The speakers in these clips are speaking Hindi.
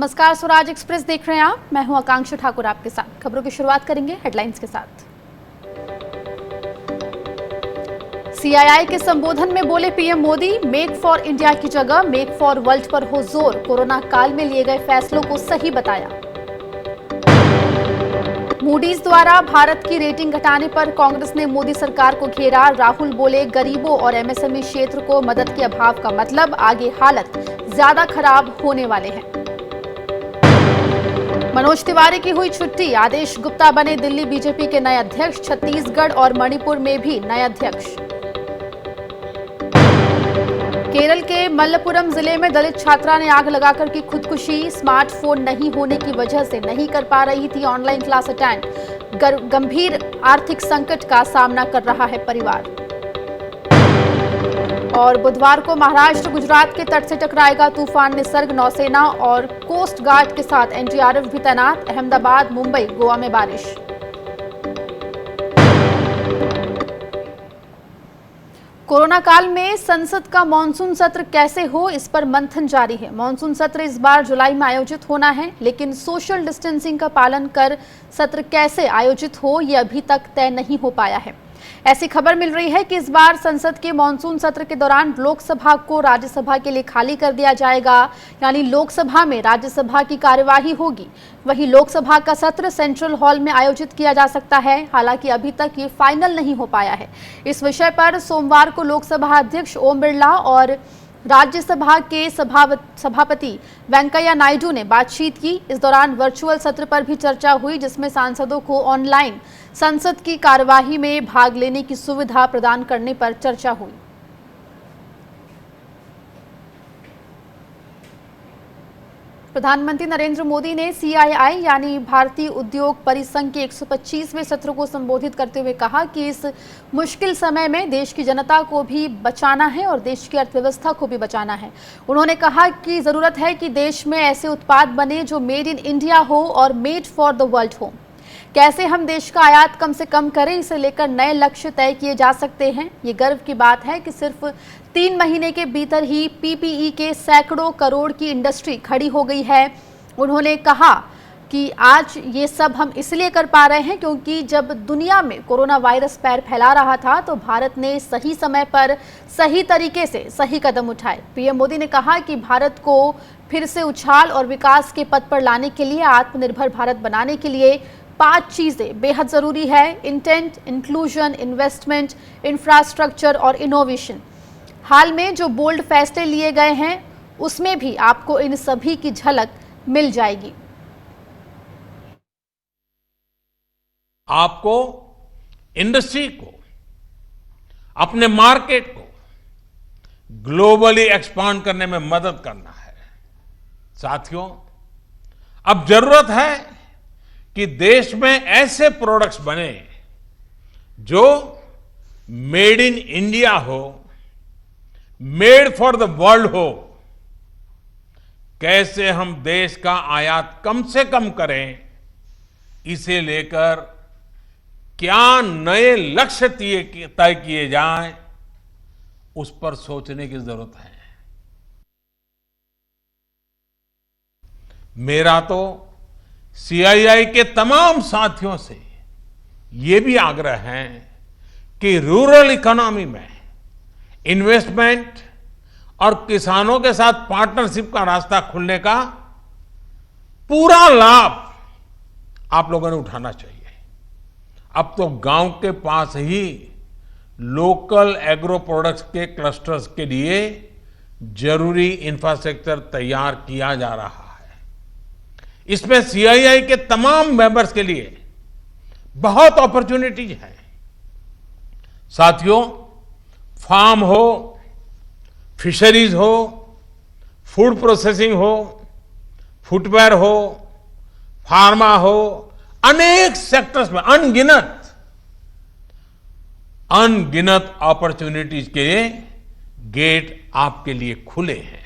नमस्कार, स्वराज एक्सप्रेस देख रहे हैं आप। मैं हूं आकांक्षा ठाकुर आपके साथ। खबरों की शुरुआत करेंगे हेडलाइंस के साथ। सीआईआई के संबोधन में बोले PM Modi, make for India की जगह मेक फॉर वर्ल्ड पर हो जोर। कोरोना काल में लिए गए फैसलों को सही बताया। मूडीज द्वारा भारत की रेटिंग घटाने पर कांग्रेस ने मोदी सरकार को घेरा। राहुल बोले, गरीबों और एमएसएमई क्षेत्र को मदद के अभाव का मतलब आगे हालत ज्यादा खराब होने वाले हैं। मनोज तिवारी की हुई छुट्टी, आदेश गुप्ता बने दिल्ली बीजेपी के नए अध्यक्ष। छत्तीसगढ़ और मणिपुर में भी नए अध्यक्ष। केरल के मल्लपुरम जिले में दलित छात्रा ने आग लगाकर की खुदकुशी। स्मार्टफोन नहीं होने की वजह से नहीं कर पा रही थी ऑनलाइन क्लास अटेंड। गंभीर आर्थिक संकट का सामना कर रहा है परिवार। और बुधवार को महाराष्ट्र गुजरात के तट से टकराएगा तूफान निसर्ग। नौसेना और कोस्ट गार्ड के साथ एनडीआरएफ भी तैनात। अहमदाबाद, मुंबई, गोवा में बारिश। कोरोना काल में संसद का मानसून सत्र कैसे हो, इस पर मंथन जारी है। मानसून सत्र इस बार जुलाई में आयोजित होना है, लेकिन सोशल डिस्टेंसिंग का पालन कर सत्र कैसे आयोजित हो, यह अभी तक तय नहीं हो पाया है। ऐसी खबर मिल रही है कि इस बार संसद के मानसून सत्र के दौरान लोकसभा को राज्यसभा के लिए खाली कर दिया जाएगा, यानी लोकसभा में राज्यसभा की कार्यवाही होगी। वहीं लोकसभा का सत्र सेंट्रल हॉल में आयोजित किया जा सकता है। हालांकि अभी तक ये फाइनल नहीं हो पाया है। इस विषय पर सोमवार को लोकसभा अध्यक्ष ओम बिरला और राज्यसभा के सभापति वेंकैया नायडू ने बातचीत की। इस दौरान वर्चुअल सत्र पर भी चर्चा हुई, जिसमें सांसदों को ऑनलाइन संसद की कार्यवाही में भाग लेने की सुविधा प्रदान करने पर चर्चा हुई। प्रधानमंत्री नरेंद्र मोदी ने सीआईआई यानी भारतीय उद्योग परिसंघ के 125वें सत्र को संबोधित करते हुए कहा कि इस मुश्किल समय में देश की जनता को भी बचाना है और देश की अर्थव्यवस्था को भी बचाना है। उन्होंने कहा कि जरूरत है कि देश में ऐसे उत्पाद बने जो मेड इन इंडिया हो और मेड फॉर द वर्ल्ड हो। कैसे हम देश का आयात कम से कम करें, इसे लेकर नए लक्ष्य तय किए जा सकते हैं। ये गर्व की बात है कि सिर्फ 3 महीने के भीतर ही पीपीई के सैकड़ों करोड़ की इंडस्ट्री खड़ी हो गई है। उन्होंने कहा कि आज ये सब हम इसलिए कर पा रहे हैं क्योंकि जब दुनिया में कोरोना वायरस पैर फैला रहा था तो भारत ने सही समय पर सही तरीके से सही कदम उठाए। पीएम मोदी ने कहा कि भारत को फिर से उछाल और विकास के पथ पर लाने के लिए, आत्मनिर्भर भारत बनाने के लिए 5 चीजें बेहद जरूरी है: इंटेंट, इंक्लूजन, इन्वेस्टमेंट, इंफ्रास्ट्रक्चर और इनोवेशन। हाल में जो बोल्ड फैसले लिए गए हैं उसमें भी आपको इन सभी की झलक मिल जाएगी। आपको इंडस्ट्री को, अपने मार्केट को ग्लोबली एक्सपांड करने में मदद करना है। साथियों, अब जरूरत है कि देश में ऐसे प्रोडक्ट्स बने जो मेड इन इंडिया हो, मेड फॉर द वर्ल्ड हो। कैसे हम देश का आयात कम से कम करें, इसे लेकर क्या नए लक्ष्य तय किए जाएं, उस पर सोचने की जरूरत है। मेरा तो सीआईआई के तमाम साथियों से ये भी आग्रह है कि रूरल इकोनॉमी में इन्वेस्टमेंट और किसानों के साथ पार्टनरशिप का रास्ता खुलने का पूरा लाभ आप लोगों ने उठाना चाहिए। अब तो गांव के पास ही लोकल एग्रो प्रोडक्ट्स के क्लस्टर्स के लिए जरूरी इंफ्रास्ट्रक्चर तैयार किया जा रहा है। इसमें सीआईआई के तमाम मेंबर्स के लिए बहुत अपॉर्चुनिटीज हैं। साथियों, फार्म हो, फिशरीज हो, फूड प्रोसेसिंग हो, फुटवेयर हो, फार्मा हो, अनेक सेक्टर्स में अनगिनत अपॉर्चुनिटीज के गेट आपके लिए खुले हैं।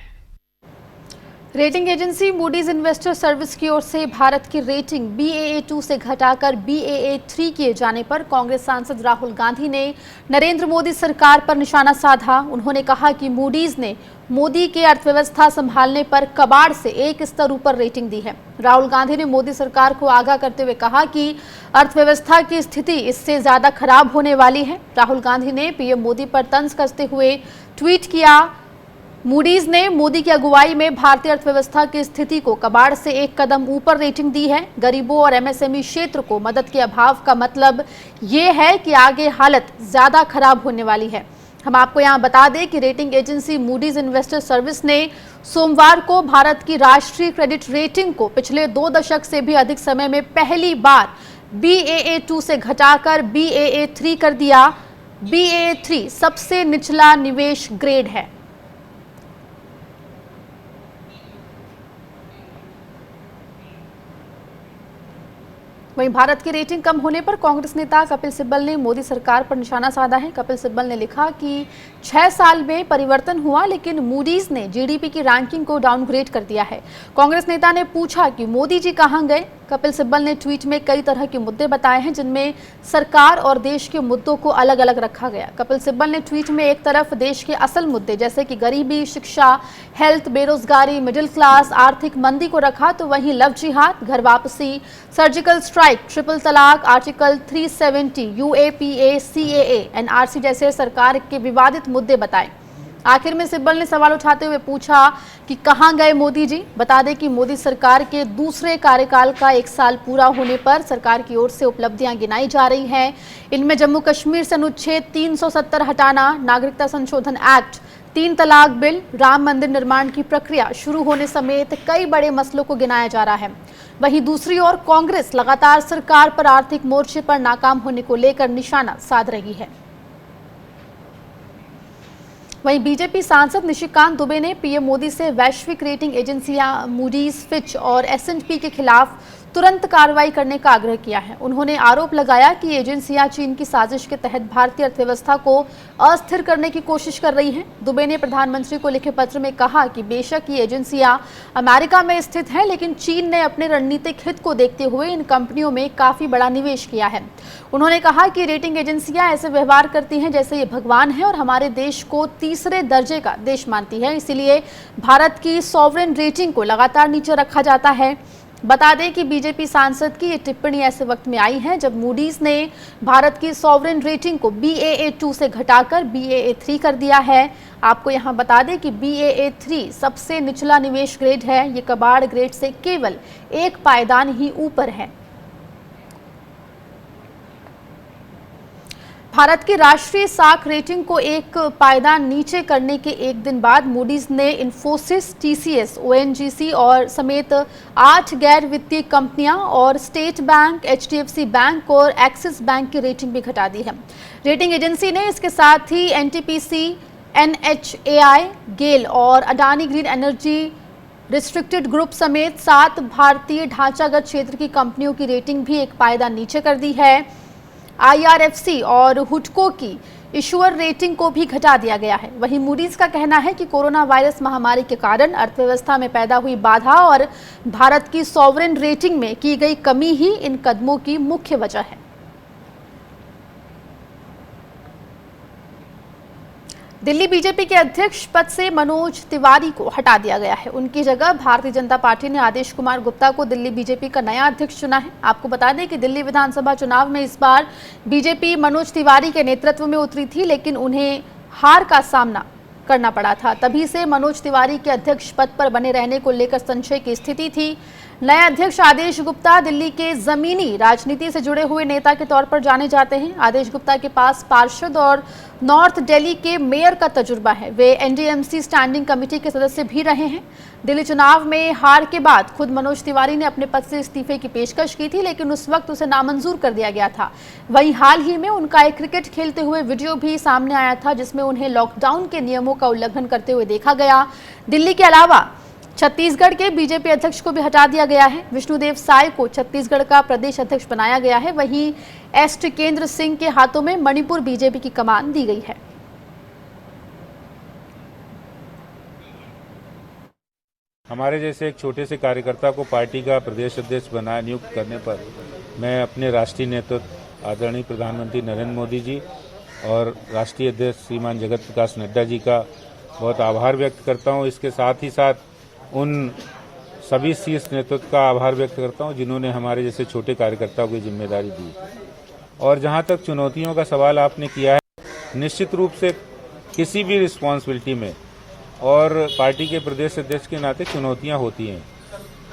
Rating agency Moody's investor service की ओर से भारत की रेटिंग Baa2 से घटाकर Baa3 किए जाने पर कांग्रेस सांसद राहुल गांधी ने नरेंद्र मोदी सरकार पर निशाना साधा। उन्होंने कहा कि मूडीज ने मोदी के अर्थव्यवस्था संभालने पर कबाड़ से एक स्तर ऊपर रेटिंग दी है। राहुल गांधी ने मोदी सरकार को आगाह करते हुए कहा कि अर्थव्यवस्था की स्थिति इससे ज्यादा खराब होने वाली है। राहुल गांधी ने पीएम मोदी पर तंज कसते हुए ट्वीट किया, मूडीज ने मोदी की अगुवाई में भारतीय अर्थव्यवस्था की स्थिति को कबाड़ से एक कदम ऊपर रेटिंग दी है। गरीबों और एमएसएमई क्षेत्र को मदद के अभाव का मतलब ये है कि आगे हालत ज्यादा खराब होने वाली है। हम आपको यहां बता दें कि rating agency Moody's investor service ने सोमवार को भारत की राष्ट्रीय क्रेडिट रेटिंग को पिछले 2 दशक से भी अधिक समय में पहली बार Baa2 से घटाकर Baa3 कर दिया। Baa3 सबसे निचला निवेश ग्रेड है। वहीं भारत की रेटिंग कम होने पर कांग्रेस नेता कपिल सिब्बल ने मोदी सरकार पर निशाना साधा है। कपिल सिब्बल ने लिखा कि 6 साल में परिवर्तन हुआ, लेकिन मूडीज ने जीडीपी की रैंकिंग को डाउनग्रेड कर दिया है। कांग्रेस नेता ने पूछा कि मोदी जी कहां गए। कपिल सिब्बल ने ट्वीट में कई तरह के मुद्दे बताए हैं, जिनमें सरकार और देश के मुद्दों को अलग अलग रखा गया। कपिल सिब्बल ने ट्वीट में एक तरफ देश के असल मुद्दे जैसे कि गरीबी, शिक्षा, हेल्थ, बेरोजगारी, मिडिल क्लास, आर्थिक मंदी को रखा, तो वहीं लव जिहाद, घर वापसी, सर्जिकल स्ट्राइक, ट्रिपल तलाक, आर्टिकल 370, UAPA, CAA, NRC जैसे सरकार के विवादित मुद्दे बताए। आखिर में सिब्बल ने सवाल उठाते हुए पूछा कि कहां गए मोदी जी। बता दें कि मोदी सरकार के दूसरे कार्यकाल का 1 साल पूरा होने पर सरकार की ओर से उपलब्धियां गिनाई जा रही हैं। इनमें जम्मू कश्मीर से अनुच्छेद 370 हटाना, नागरिकता संशोधन एक्ट, 3 तलाक बिल, राम मंदिर निर्माण की प्रक्रिया शुरू होने समेत कई बड़े मसलों को गिनाया जा रहा है। वहीं दूसरी ओर कांग्रेस लगातार सरकार पर आर्थिक मोर्चे पर नाकाम होने को लेकर निशाना साध रही है। वहीं बीजेपी सांसद निशिकांत दुबे ने पीएम मोदी से वैश्विक रेटिंग एजेंसियां मूडीज, फिच और S&P के खिलाफ तुरंत कार्रवाई करने का आग्रह किया है। उन्होंने आरोप लगाया कि एजेंसियां चीन की साजिश के तहत भारतीय अर्थव्यवस्था को अस्थिर करने की कोशिश कर रही हैं। दुबे ने प्रधानमंत्री को लिखे पत्र में कहा कि बेशक ये एजेंसियां अमेरिका में स्थित हैं, लेकिन चीन ने अपने रणनीतिक हित को देखते हुए इन कंपनियों में काफी बड़ा निवेश किया है। उन्होंने कहा कि रेटिंग एजेंसियां ऐसे व्यवहार करती हैं जैसे ये भगवान है और हमारे देश को तीसरे दर्जे का देश मानती है, इसीलिए भारत की सॉवरेन रेटिंग को लगातार नीचे रखा जाता है। बता दें कि बीजेपी सांसद की ये टिप्पणी ऐसे वक्त में आई है जब मूडीज ने भारत की सॉवरेन रेटिंग को Baa2 से घटाकर Baa3 कर दिया है। आपको यहां बता दें कि Baa3 सबसे निचला निवेश ग्रेड है। ये कबाड़ ग्रेड से केवल 1 पायदान ही ऊपर है। भारत की राष्ट्रीय साख रेटिंग को 1 पायदान नीचे करने के 1 दिन बाद मूडीज ने इन्फोसिस, TCS, ONGC और समेत 8 गैर वित्तीय कंपनियां और स्टेट बैंक, HDFC बैंक और एक्सिस बैंक की रेटिंग भी घटा दी है। रेटिंग एजेंसी ने इसके साथ ही NTPC, NHAI, गेल और Adani green energy restricted group समेत 7 भारतीय ढांचागत क्षेत्र की कंपनियों की रेटिंग भी 1 पायदान नीचे कर दी है। IRFC और हुडको की इशूअर रेटिंग को भी घटा दिया गया है। वहीं मूडीज का कहना है कि कोरोना वायरस महामारी के कारण अर्थव्यवस्था में पैदा हुई बाधा और भारत की सॉवरेन रेटिंग में की गई कमी ही इन कदमों की मुख्य वजह है। दिल्ली बीजेपी के अध्यक्ष पद से मनोज तिवारी को हटा दिया गया है। उनकी जगह भारतीय जनता पार्टी ने आदेश कुमार गुप्ता को दिल्ली बीजेपी का नया अध्यक्ष चुना है। आपको बता दें कि दिल्ली विधानसभा चुनाव में इस बार बीजेपी मनोज तिवारी के नेतृत्व में उतरी थी, लेकिन उन्हें हार का सामना करना पड़ा था। तभी से मनोज तिवारी के अध्यक्ष पद पर बने रहने को लेकर संशय की स्थिति थी। नए अध्यक्ष आदेश गुप्ता दिल्ली के जमीनी राजनीति से जुड़े हुए नेता के तौर पर जाने जाते हैं। आदेश गुप्ता के पास पार्षद और नॉर्थ दिल्ली के मेयर का तजुर्बा है। वे NDMC स्टैंडिंग कमेटी के सदस्य भी रहे हैं। दिल्ली चुनाव में हार के बाद खुद मनोज तिवारी ने अपने पद से इस्तीफे की पेशकश की थी, लेकिन उस वक्त उसे नामंजूर कर दिया गया था। वहीं हाल ही में उनका एक क्रिकेट खेलते हुए वीडियो भी सामने आया था, जिसमें उन्हें लॉकडाउन के नियमों का उल्लंघन करते हुए देखा गया। दिल्ली के अलावा छत्तीसगढ़ के बीजेपी अध्यक्ष को भी हटा दिया गया है। विष्णुदेव साय को छत्तीसगढ़ का प्रदेश अध्यक्ष बनाया गया है। वहीं S टिकेंद्र सिंह के हाथों में मणिपुर बीजेपी की कमान दी गई है। हमारे जैसे एक छोटे से कार्यकर्ता को पार्टी का प्रदेश अध्यक्ष नियुक्त करने पर मैं अपने राष्ट्रीय नेतृत्व आदरणीय प्रधानमंत्री नरेंद्र मोदी जी और राष्ट्रीय अध्यक्ष श्रीमान जगत प्रकाश नड्डा जी का बहुत आभार व्यक्त करता हूं। इसके साथ ही साथ उन सभी शीर्ष नेतृत्व का आभार व्यक्त करता हूं जिन्होंने हमारे जैसे छोटे कार्यकर्ताओं की जिम्मेदारी दी। और जहां तक चुनौतियों का सवाल आपने किया है, निश्चित रूप से किसी भी रिस्पॉन्सिबिलिटी में और पार्टी के प्रदेश अध्यक्ष के नाते चुनौतियां होती हैं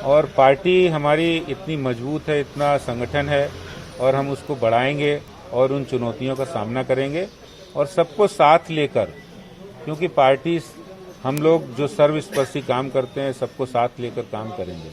और पार्टी हमारी इतनी मजबूत है, इतना संगठन है और हम उसको बढ़ाएंगे और उन चुनौतियों का सामना करेंगे और सबको साथ लेकर, क्योंकि पार्टी हम लोग जो सर्वस्पर्शी काम करते हैं सबको साथ लेकर काम करेंगे।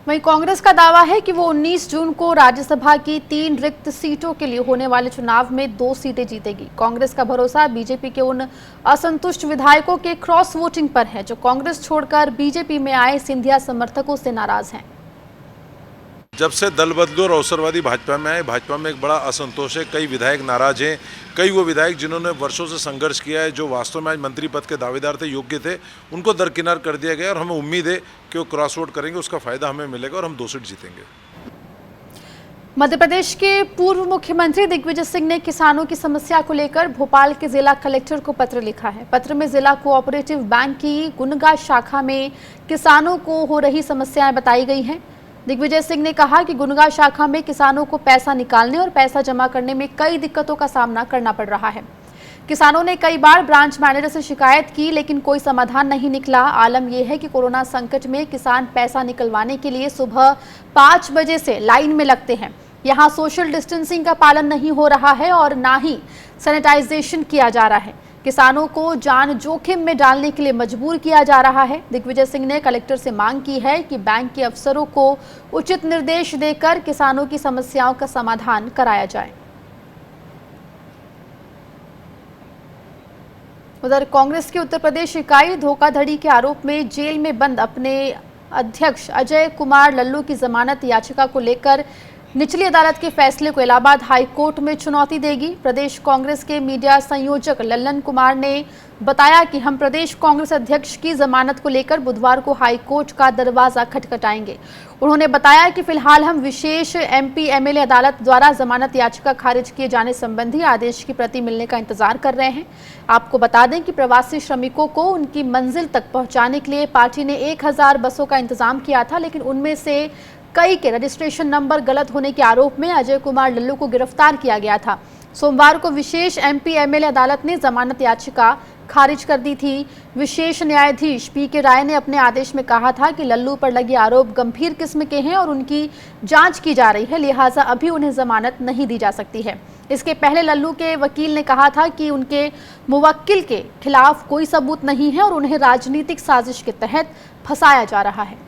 वहीं कांग्रेस का दावा है कि वो 19 जून को राज्यसभा की 3 रिक्त सीटों के लिए होने वाले चुनाव में 2 सीटें जीतेगी। कांग्रेस का भरोसा बीजेपी के उन असंतुष्ट विधायकों के क्रॉस वोटिंग पर है जो कांग्रेस छोड़कर बीजेपी में आए सिंधिया समर्थकों से नाराज हैं। जब से दल बदलू और अवसरवादी भाजपा में आए, भाजपा में एक बड़ा असंतोष है। कई विधायक नाराज हैं। कई वो विधायक जिन्होंने वर्षों से संघर्ष किया है, जो वास्तव में आज मंत्री पद के दावेदार थे, योग्य थे, उनको दरकिनार कर दिया गया और हमें उम्मीद है कि वो क्रॉस वोट करेंगे, उसका फायदा हमें मिलेगा और हम 2 सीट जीतेंगे। मध्य प्रदेश के पूर्व मुख्यमंत्री दिग्विजय सिंह ने किसानों की समस्या को लेकर भोपाल के जिला कलेक्टर को पत्र लिखा है। पत्र में जिला कोऑपरेटिव बैंक की गुनगा शाखा में किसानों को हो रही समस्याएं बताई गई हैं। दिग्विजय सिंह ने कहा कि गुनगा शाखा में किसानों को पैसा निकालने और पैसा जमा करने में कई दिक्कतों का सामना करना पड़ रहा है। किसानों ने कई बार ब्रांच मैनेजर से शिकायत की लेकिन कोई समाधान नहीं निकला। आलम यह है कि कोरोना संकट में किसान पैसा निकलवाने के लिए सुबह 5 बजे से लाइन में लगते हैं। यहाँ सोशल डिस्टेंसिंग का पालन नहीं हो रहा है और ना ही सैनिटाइजेशन किया जा रहा है। किसानों को जान जोखिम में डालने के लिए मजबूर किया जा रहा है। दिग्विजय सिंह ने कलेक्टर से मांग की है कि बैंक के अफसरों को उचित निर्देश देकर किसानों की समस्याओं का समाधान कराया जाए। उधर कांग्रेस की उत्तर प्रदेश इकाई धोखाधड़ी के आरोप में जेल में बंद अपने अध्यक्ष अजय कुमार लल्लू की जमानत याचिका को लेकर निचली अदालत के फैसले को इलाहाबाद हाई कोर्ट में चुनौती देगी। प्रदेश कांग्रेस के मीडिया संयोजक लल्लन कुमार ने बताया कि हम प्रदेश कांग्रेस अध्यक्ष की जमानत को लेकर बुधवार को हाई कोर्ट का दरवाजा खटखटाएंगे। उन्होंने बताया कि फिलहाल हम विशेष एमपी एमएलए अदालत द्वारा जमानत याचिका खारिज किए जाने संबंधी आदेश की प्रति मिलने का इंतजार कर रहे हैं। आपको बता दें कि प्रवासी श्रमिकों को उनकी मंजिल तक पहुंचाने के लिए पार्टी ने 1000 बसों का इंतजाम किया था, लेकिन उनमें से कई के रजिस्ट्रेशन नंबर गलत होने के आरोप में अजय कुमार लल्लू को गिरफ्तार किया गया था। सोमवार को विशेष एमपी एमएलए अदालत ने जमानत याचिका खारिज कर दी थी। विशेष न्यायाधीश पीके राय ने अपने आदेश में कहा था कि लल्लू पर लगे आरोप गंभीर किस्म के हैं और उनकी जांच की जा रही है, लिहाजा अभी उन्हें जमानत नहीं दी जा सकती है। इसके पहले लल्लू के वकील ने कहा था कि उनके मुवक्किल के खिलाफ कोई सबूत नहीं है और उन्हें राजनीतिक साजिश के तहत फंसाया जा रहा है।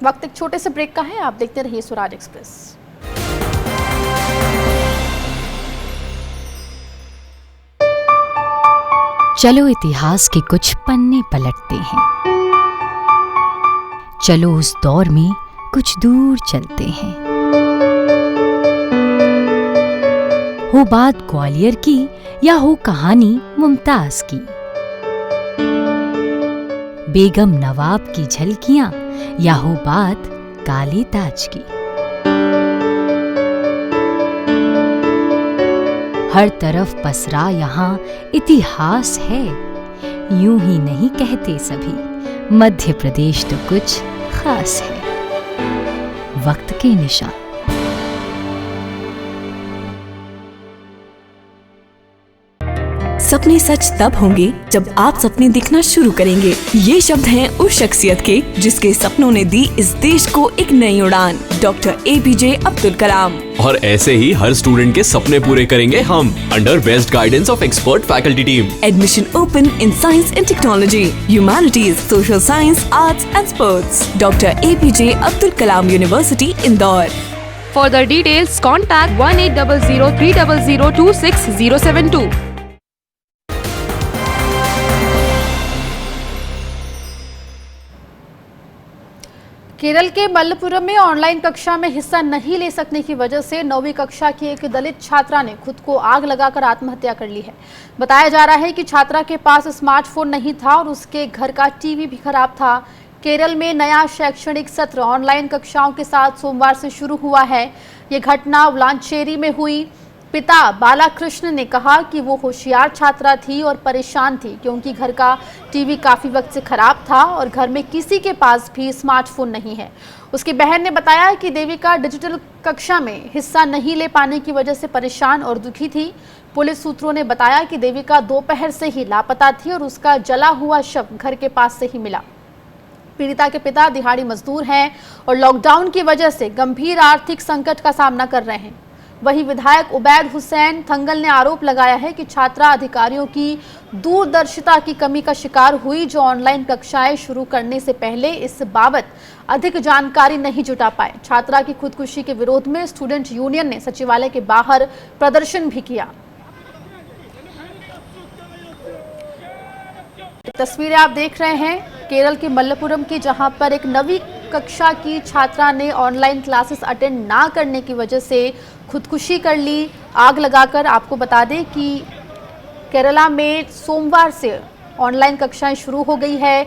वक्त एक छोटे से ब्रेक का है, आप देखते रहिए स्वराज एक्सप्रेस। चलो इतिहास के कुछ पन्ने पलटते हैं। चलो उस दौर में कुछ दूर चलते हैं। हो बात ग्वालियर की या हो कहानी मुमताज की, बेगम नवाब की झलकियां या हो बात काले ताज की, हर तरफ पसरा यहाँ इतिहास है। यूं ही नहीं कहते सभी, मध्य प्रदेश तो कुछ खास है। वक्त के निशान। सपने सच तब होंगे जब आप सपने दिखना शुरू करेंगे। ये शब्द हैं उस शख्सियत के जिसके सपनों ने दी इस देश को एक नई उड़ान, डॉक्टर APJ अब्दुल कलाम। और ऐसे ही हर स्टूडेंट के सपने पूरे करेंगे हम, under best guidance of expert faculty team. Admission open in science and technology, humanities, social science, arts and sports. Doctor APJ Abdul Kalam university, Indore. Further details contact 180030026072। Kerala के मल्लपुरम में ऑनलाइन कक्षा में हिस्सा नहीं ले सकने की वजह से 9वीं कक्षा की एक दलित छात्रा ने खुद को आग लगाकर आत्महत्या कर ली है। बताया जा रहा है कि छात्रा के पास स्मार्टफोन नहीं था और उसके घर का टीवी भी खराब था। केरल में नया शैक्षणिक सत्र ऑनलाइन कक्षाओं के साथ सोमवार से शुरू हुआ है। ये घटना वलांचेरी में हुई। पिता बालाकृष्ण ने कहा कि वो होशियार छात्रा थी और परेशान थी क्योंकि घर का टीवी काफ़ी वक्त से खराब था और घर में किसी के पास भी स्मार्टफोन नहीं है। उसकी बहन ने बताया कि देविका डिजिटल कक्षा में हिस्सा नहीं ले पाने की वजह से परेशान और दुखी थी। पुलिस सूत्रों ने बताया कि देविका दोपहर से ही लापता थी और उसका जला हुआ शव घर के पास से ही मिला। पीड़िता के पिता दिहाड़ी मजदूर हैं और लॉकडाउन की वजह से गंभीर आर्थिक संकट का सामना कर रहे हैं। वहीं विधायक उबैद हुसैन थंगल ने आरोप लगाया है कि छात्रा अधिकारियों की दूरदर्शिता की कमी का शिकार हुई, जो ऑनलाइन कक्षाएं शुरू करने से पहले इस बाबत अधिक जानकारी नहीं जुटा पाए। छात्रा की खुदकुशी के विरोध में स्टूडेंट यूनियन ने सचिवालय के बाहर प्रदर्शन भी किया। तस्वीरें आप देख रहे हैं केरल के मल्लपुरम की, जहां पर एक 9वीं कक्षा की छात्रा ने ऑनलाइन क्लासेस अटेंड ना करने की वजह से खुदकुशी कर ली आग लगाकर। आपको बता दें कि केरला में सोमवार से ऑनलाइन कक्षाएं शुरू हो गई है।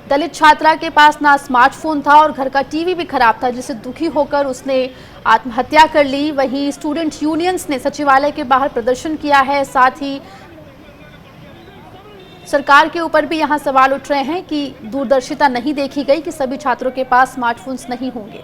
दलित छात्रा के पास ना स्मार्टफोन था और घर का टीवी भी खराब था, जिससे दुखी होकर उसने आत्महत्या कर ली। वहीं स्टूडेंट यूनियंस ने सचिवालय के बाहर प्रदर्शन किया है। साथ ही सरकार के ऊपर भी यहां सवाल उठ रहे हैं कि दूरदर्शिता नहीं देखी गई कि सभी छात्रों के पास स्मार्टफोन्स नहीं होंगे।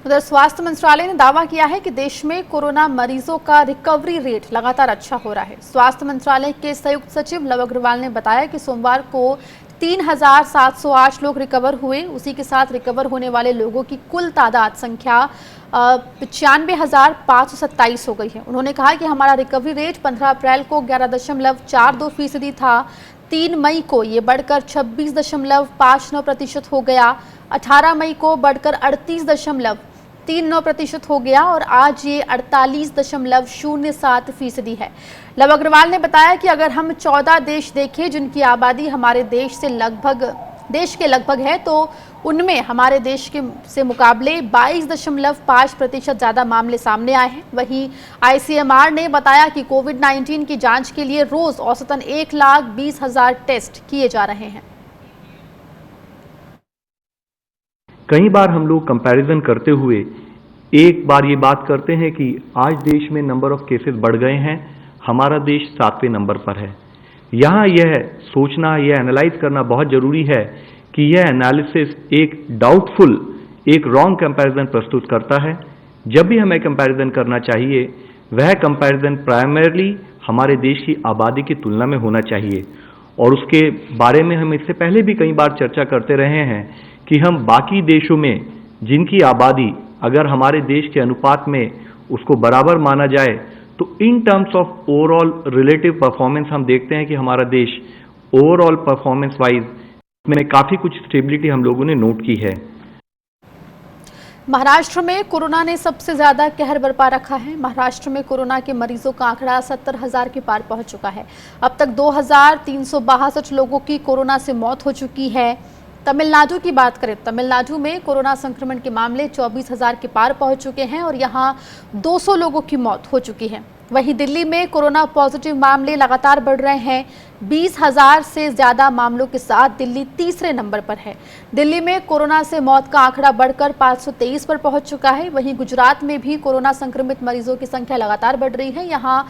उधर स्वास्थ्य मंत्रालय ने दावा किया है कि देश में कोरोना मरीजों का रिकवरी रेट लगातार अच्छा हो रहा है। स्वास्थ्य मंत्रालय के संयुक्त सचिव लव अग्रवाल ने बताया कि सोमवार को 3,708 लोग रिकवर हुए। उसी के साथ रिकवर होने वाले लोगों की कुल तादाद संख्या 95,527 हो गई है। उन्होंने कहा कि हमारा रिकवरी रेट 15 अप्रैल को 11.42% था। 3 मई को ये बढ़कर 26.59% हो गया। 18 मई को बढ़कर 38.39% हो गया और आज ये 48.07% है। लव अग्रवाल ने बताया कि अगर हम 14 देश देखें जिनकी आबादी हमारे देश के लगभग है, तो उनमें हमारे देश के से मुकाबले 22.5% ज़्यादा मामले सामने आए हैं। वहीं ICMR ने बताया कि कोविड-19 की जांच के लिए रोज औसतन 1,20,000 टेस्ट किए जा रहे हैं। कई बार हम लोग कंपैरिजन करते हुए एक बार ये बात करते हैं कि आज देश में नंबर ऑफ केसेस बढ़ गए हैं, हमारा देश 7वें नंबर पर है। यहाँ यह सोचना, यह एनालाइज करना बहुत जरूरी है कि यह एनालिसिस एक डाउटफुल, एक रॉन्ग कंपैरिजन प्रस्तुत करता है। जब भी हमें कंपैरिजन करना चाहिए, वह कंपैरिजन प्राइमरली हमारे देश की आबादी की तुलना में होना चाहिए। और उसके बारे में हम इससे पहले भी कई बार चर्चा करते रहे हैं कि हम बाकी देशों में जिनकी आबादी अगर हमारे देश के अनुपात में उसको बराबर माना जाए, तो in terms of overall relative performance हम देखते हैं कि हमारा देश ओवरऑल परफॉर्मेंस वाइज में काफ़ी कुछ स्टेबिलिटी हम लोगों ने नोट की है। महाराष्ट्र में कोरोना ने सबसे ज्यादा कहर बरपा रखा है। महाराष्ट्र में कोरोना के मरीजों का आंकड़ा 70,000 के पार पहुंच चुका है। अब तक 2,362 लोगों की कोरोना से मौत हो चुकी है। तमिलनाडु की बात करें, तमिलनाडु में कोरोना संक्रमण के मामले 24,000 के पार पहुंच चुके हैं और यहां 200 लोगों की मौत हो चुकी है। वहीं दिल्ली में कोरोना पॉजिटिव मामले लगातार बढ़ रहे हैं। 20,000 से ज्यादा मामलों के साथ दिल्ली तीसरे नंबर पर है। दिल्ली में कोरोना से मौत का आंकड़ा बढ़कर 523 पर पहुंच चुका है। वहीं गुजरात में भी कोरोना संक्रमित मरीजों की संख्या लगातार बढ़ रही है। यहाँ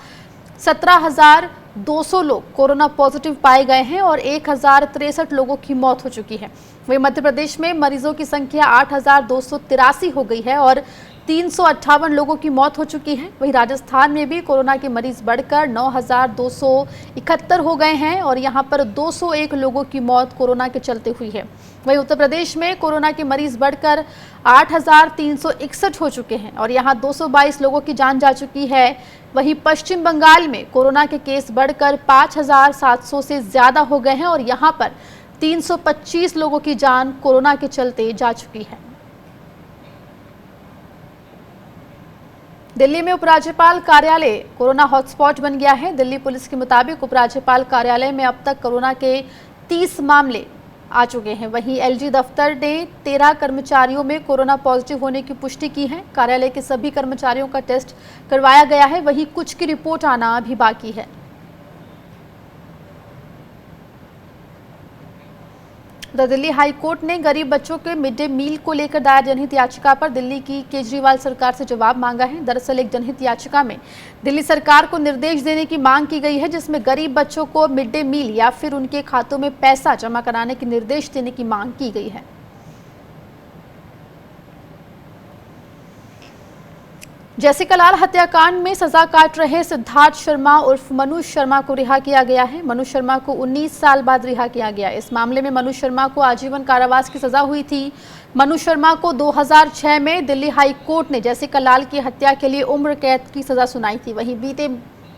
17,200 लोग कोरोना पॉजिटिव पाए गए हैं और 1,063 लोगों की मौत हो चुकी है। वहीं मध्य प्रदेश में मरीजों की संख्या 8,283 हो गई है और 358 लोगों की मौत हो चुकी है। वहीं राजस्थान में भी कोरोना के मरीज बढ़कर 9,271 हो गए हैं और यहां पर 201 लोगों की मौत कोरोना के चलते हुई है। वहीं उत्तर प्रदेश में कोरोना के मरीज बढ़कर 8,361 हो चुके हैं और यहां 222 लोगों की जान जा चुकी है। वहीं पश्चिम बंगाल में कोरोना के केस बढ़कर 5,700 से ज्यादा हो गए हैं और यहां पर 325 लोगों की जान कोरोना के चलते जा चुकी है। दिल्ली में उपराज्यपाल कार्यालय कोरोना हॉटस्पॉट बन गया है। दिल्ली पुलिस के मुताबिक उपराज्यपाल कार्यालय में अब तक कोरोना के 30 मामले आ चुके हैं। वहीं एलजी दफ्तर ने 13 कर्मचारियों में कोरोना पॉजिटिव होने की पुष्टि की है। कार्यालय के सभी कर्मचारियों का टेस्ट करवाया गया है। वहीं कुछ की रिपोर्ट आना अभी बाकी है। दिल्ली हाई कोर्ट ने गरीब बच्चों के मिड डे मील को लेकर दायर जनहित याचिका पर दिल्ली की केजरीवाल सरकार से जवाब मांगा है। दरअसल एक जनहित याचिका में दिल्ली सरकार को निर्देश देने की मांग की गई है, जिसमें गरीब बच्चों को मिड डे मील या फिर उनके खातों में पैसा जमा कराने के निर्देश देने की मांग की गई है। जैसिका लाल हत्याकांड में सजा काट रहे सिद्धार्थ शर्मा उर्फ मनु शर्मा को रिहा किया गया है। मनु शर्मा को 19 साल बाद रिहा किया गया। इस मामले में मनु शर्मा को आजीवन कारावास की सजा हुई थी। मनु शर्मा को 2006 में दिल्ली हाई कोर्ट ने जैसिका लाल की हत्या के लिए उम्र कैद की सजा सुनाई थी। वहीं बीते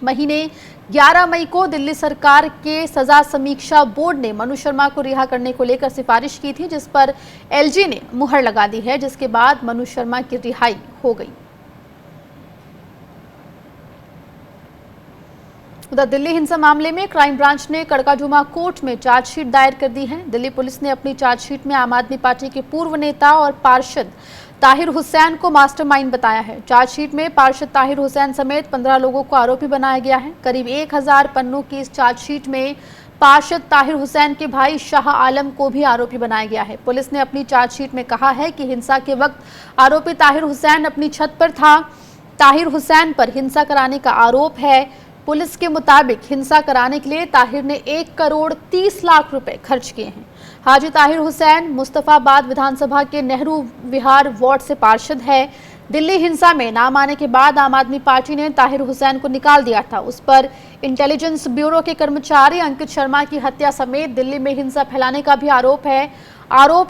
महीने 11 मई को दिल्ली सरकार के सजा समीक्षा बोर्ड ने मनु शर्मा को रिहा करने को लेकर सिफारिश की थी, जिस पर एलजी ने मुहर लगा दी है, जिसके बाद मनु शर्मा की रिहाई हो गई। उधर दिल्ली हिंसा मामले में क्राइम ब्रांच ने कड़काजुमा कोर्ट में चार्जशीट दायर कर दी है। दिल्ली पुलिस ने अपनी चार्जशीट में आम आदमी पार्टी के पूर्व नेता और पार्षद ताहिर हुसैन को मास्टरमाइंड बताया है। चार्जशीट में पार्षद ताहिर हुसैन समेत 15 लोगों को आरोपी बनाया गया है। करीब 1000 पन्नों की इस चार्जशीट में पार्षद ताहिर हुसैन के भाई शाह आलम को भी आरोपी बनाया गया है। पुलिस ने अपनी चार्जशीट में कहा है कि हिंसा के वक्त आरोपी ताहिर हुसैन अपनी छत पर था। ताहिर हुसैन पर हिंसा कराने का आरोप है। पुलिस के मुताबिक हिंसा कराने के लिए ताहिर ने 1 करोड़ 30 लाख रुपए खर्च किए हैं। हाजी ताहिर हुसैन मुस्तफाबाद विधानसभा के नेहरू विहार वार्ड से पार्षद है। दिल्ली हिंसा में नाम आने के बाद आम आदमी पार्टी ने ताहिर हुसैन को निकाल दिया था। उस पर इंटेलिजेंस ब्यूरो के कर्मचारी अंकित शर्मा की हत्या समेत दिल्ली में हिंसा फैलाने का भी आरोप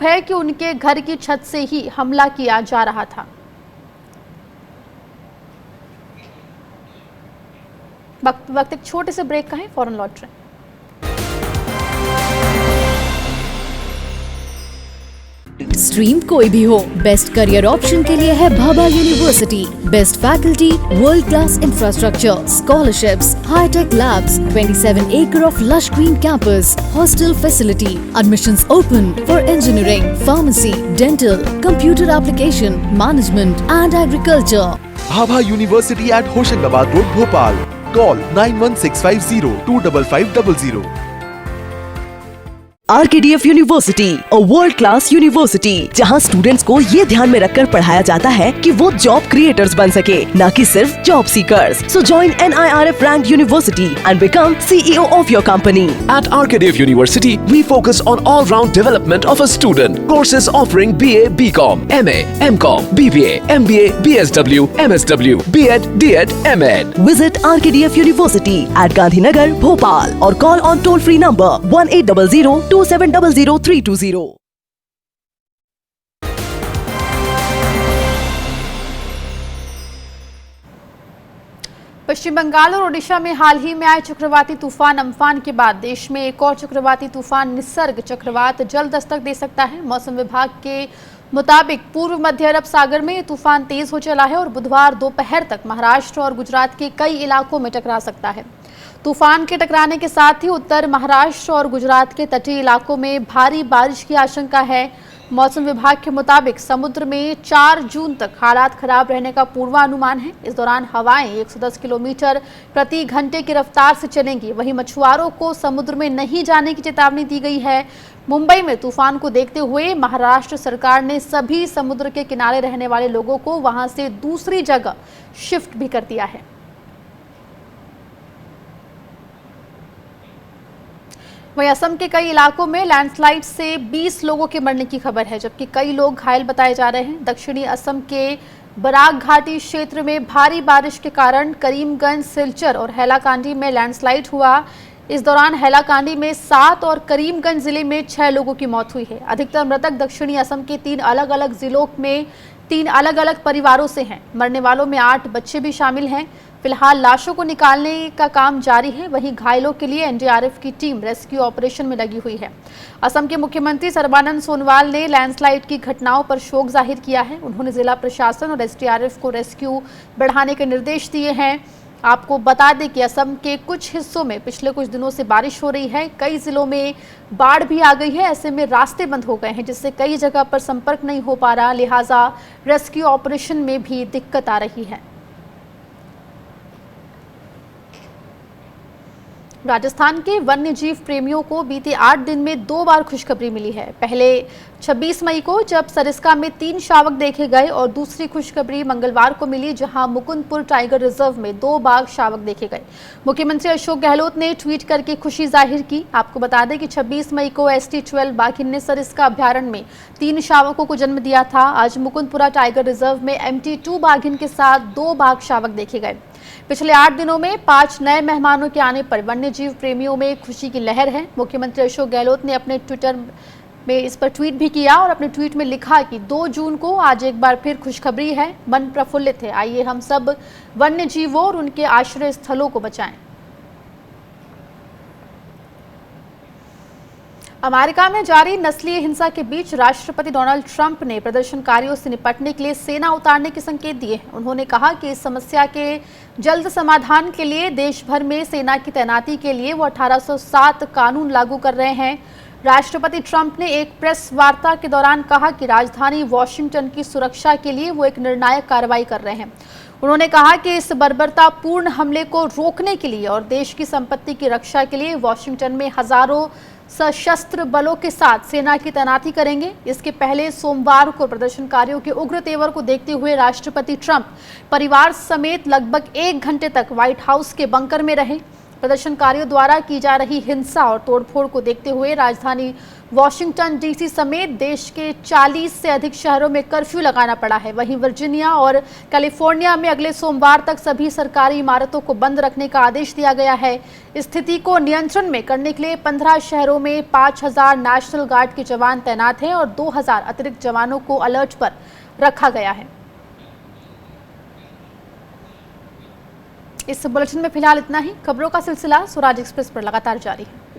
है कि उनके घर की छत से ही हमला किया जा रहा था। वक्त एक छोटे से ब्रेक का है, फौरन लौट रहे हैं। स्ट्रीम कोई भी हो, बेस्ट करियर ऑप्शन के लिए है Bhabha University. Best faculty, world class infrastructure, scholarships, high tech labs, 27 acre of lush green campus, hostel facility, admissions open for engineering, pharmacy, dental, computer application, management and agriculture. Bhabha university at Hoshangabad road Bhopal. Call 9165025500। RKDF university, a world class university, जहां स्टूडेंट्स को ये ध्यान में रखकर पढ़ाया जाता है कि वो जॉब क्रिएटर्स बन सके, न कि सिर्फ job seekers. So join NIRF ranked university and become CEO of your company. At RKDF University, we focus on all-round development of a student. Courses offering BA, BCom, MA, MCom, BBA, MBA, BSW, MSW, B.Ed, D.Ed, M.Ed. Visit RKDF University at Gandhinagar, Bhopal, or call on toll-free number 1800-2700-320. पश्चिम बंगाल और ओडिशा में हाल ही में आए चक्रवाती तूफान अम्फान के बाद देश में एक और चक्रवाती तूफान निसर्ग चक्रवात जल्द दस्तक दे सकता है। मौसम विभाग के मुताबिक पूर्व मध्य अरब सागर में ये तूफान तेज हो चला है और बुधवार दोपहर तक महाराष्ट्र और गुजरात के कई इलाकों में टकरा सकता है। तूफान के टकराने के साथ ही उत्तर महाराष्ट्र और गुजरात के तटीय इलाकों में भारी बारिश की आशंका है। मौसम विभाग के मुताबिक समुद्र में 4 जून तक हालात खराब रहने का पूर्वानुमान है। इस दौरान हवाएं 110 किलोमीटर प्रति घंटे की रफ्तार से चलेंगी। वहीं मछुआरों को समुद्र में नहीं जाने की चेतावनी दी गई है। मुंबई में तूफान को देखते हुए महाराष्ट्र सरकार ने सभी समुद्र के किनारे रहने वाले लोगों को वहां से दूसरी जगह शिफ्ट भी कर दिया है। वहीं असम के कई इलाकों में लैंडस्लाइड से 20 लोगों के मरने की खबर है, जबकि कई लोग घायल बताए जा रहे हैं। दक्षिणी असम के बराक घाटी क्षेत्र में भारी बारिश के कारण करीमगंज, सिलचर और हैलाकांडी में लैंडस्लाइड हुआ। इस दौरान हैलाकांडी में 7 और करीमगंज जिले में 6 लोगों की मौत हुई है। अधिकतर मृतक दक्षिणी असम के 3 अलग अलग जिलों में 3 अलग अलग परिवारों से हैं। मरने वालों में 8 बच्चे भी शामिल हैं। फिलहाल लाशों को निकालने का काम जारी है। वहीं घायलों के लिए एनडीआरएफ की टीम रेस्क्यू ऑपरेशन में लगी हुई है। असम के मुख्यमंत्री सर्बानंद सोनोवाल ने लैंडस्लाइड की घटनाओं पर शोक जाहिर किया है। उन्होंने जिला प्रशासन और एसडीआरएफ को रेस्क्यू बढ़ाने के निर्देश दिए हैं। आपको बता दें कि असम के कुछ हिस्सों में पिछले कुछ दिनों से बारिश हो रही है। कई जिलों में बाढ़ भी आ गई है। ऐसे में रास्ते बंद हो गए हैं, जिससे कई जगह पर संपर्क नहीं हो पा रहा, लिहाजा रेस्क्यू ऑपरेशन में भी दिक्कत आ रही है। राजस्थान के वन्य जीव प्रेमियों को बीते 8 दिन में 2 बार खुशखबरी मिली है। पहले 26 मई को जब सरिस्का में 3 शावक देखे गए और दूसरी खुशखबरी मंगलवार को मिली, जहां मुकुंदपुर टाइगर रिजर्व में 2 बाघ शावक देखे गए। मुख्यमंत्री अशोक गहलोत ने ट्वीट करके खुशी जाहिर की। आपको बता दें कि 26 मई को ST12 बाघिन ने सरिस्का अभ्यारण्य में 3 शावकों को जन्म दिया था। आज मुकुंदपुरा टाइगर रिजर्व में MT2 बाघिन के साथ 2 बाघ शावक देखे गए। पिछले 8 दिनों में 5 नए मेहमानों के आने पर वन्य जीव प्रेमियों में खुशी की लहर है। मुख्यमंत्री अशोक गहलोत ने अपने ट्विटर में इस पर ट्वीट भी किया और अपने ट्वीट में लिखा कि 2 जून को आज एक बार फिर खुशखबरी है, मन प्रफुल्लित है। आइए हम सब वन्य जीवों और उनके आश्रय स्थलों को बचाएं। अमेरिका में जारी नस्लीय हिंसा के बीच राष्ट्रपति डोनाल्ड ट्रंप ने प्रदर्शनकारियों से निपटने के लिए सेना उतारने के संकेत दिए हैं। उन्होंने कहा कि इस समस्या के जल्द समाधान के लिए देश भर में सेना की तैनाती के लिए वो 1807 कानून लागू कर रहे हैं। राष्ट्रपति ट्रंप ने एक प्रेस वार्ता के दौरान कहा कि राजधानी वॉशिंगटन की सुरक्षा के लिए वो एक निर्णायक कार्रवाई कर रहे हैं। उन्होंने कहा कि इस बर्बरतापूर्ण हमले को रोकने के लिए और देश की संपत्ति की रक्षा के लिए वॉशिंगटन में हजारों सशस्त्र बलों के साथ सेना की तैनाती करेंगे। इसके पहले सोमवार को प्रदर्शनकारियों के उग्र तेवर को देखते हुए राष्ट्रपति ट्रंप परिवार समेत लगभग 1 घंटे तक व्हाइट हाउस के बंकर में रहे। प्रदर्शनकारियों द्वारा की जा रही हिंसा और तोड़फोड़ को देखते हुए राजधानी वॉशिंगटन DC समेत देश के 40 से अधिक शहरों में कर्फ्यू लगाना पड़ा है। वहीं वर्जीनिया और कैलिफोर्निया में अगले सोमवार तक सभी सरकारी इमारतों को बंद रखने का आदेश दिया गया है। स्थिति को नियंत्रण में करने के लिए 15 शहरों में 5000 नेशनल गार्ड के जवान तैनात हैं और 2000 अतिरिक्त जवानों को अलर्ट पर रखा गया है। इस बुलेटिन में फिलहाल इतना ही। खबरों का सिलसिला स्वराज एक्सप्रेस पर लगातार जारी है।